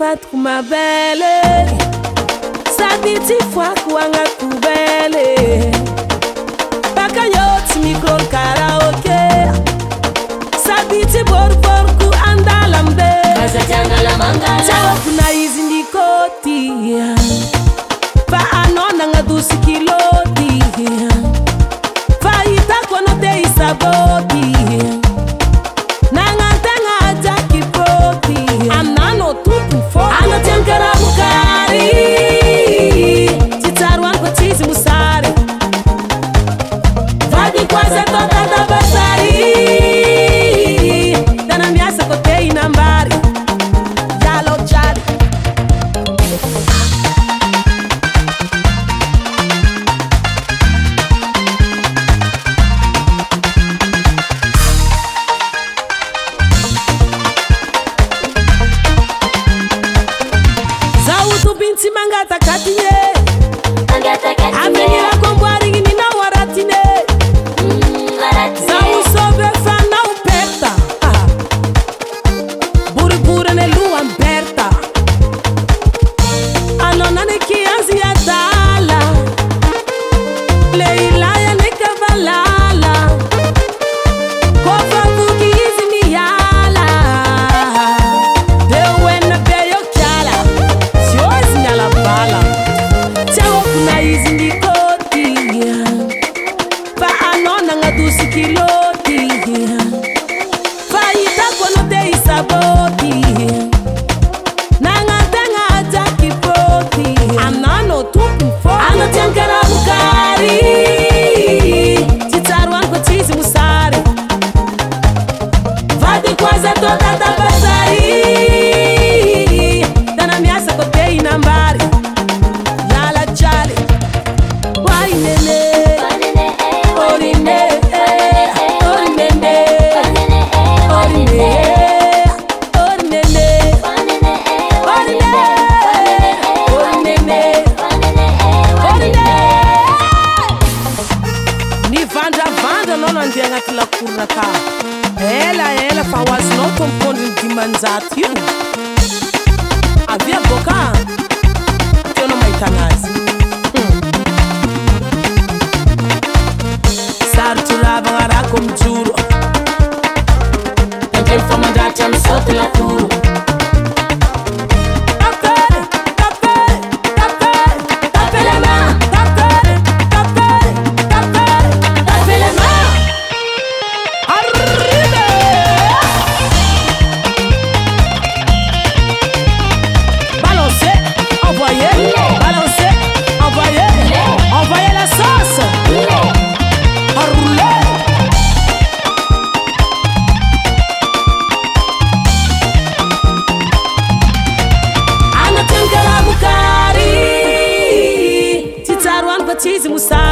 fatiko mabele sady tsy foako agnaty bele baka eo tsy micro karaoke sady tsy boriboriko andala ambe tsaoko na izy ndikôty fa anao nagnadosy kilôty fa hitako anao te isabôty nagnantegna ajaky fôty aminano tompo fô anao tiankaramokary tsy tsaro aniko tsisy mosary vadiko azy atao tadabasary tana miasa ko te inambary yalo jali Binti mangata katine amenira komboarigi nina waratine zau sobe fana uperta buribura ne lua berta anona ne kianzi ya dala leila ya ne kavalala kofa kuki izi ni yala dewena beyo kyala la bala tsaoko na izy ndikôty fa anao nagnadosy kilôty fa hitako anao te isabôty nagnantegna ajaky fôty aminano tompo fô anao tiankaramokary tsy tsaro aniko tsisy mosary vadiko azy atao tadabasary tana miasa ko te inambary yala jali wainene orine orinene orine orinene orine orinene orine ni vandravandra anao nandeha agnaty lakorona ka ela fa ho azonao tompondry ny dimanjato io avia boka teonao mahitana azy sarotro ravagna rako mijoro tanteny famandratra misaoty lakoro tsisy mosary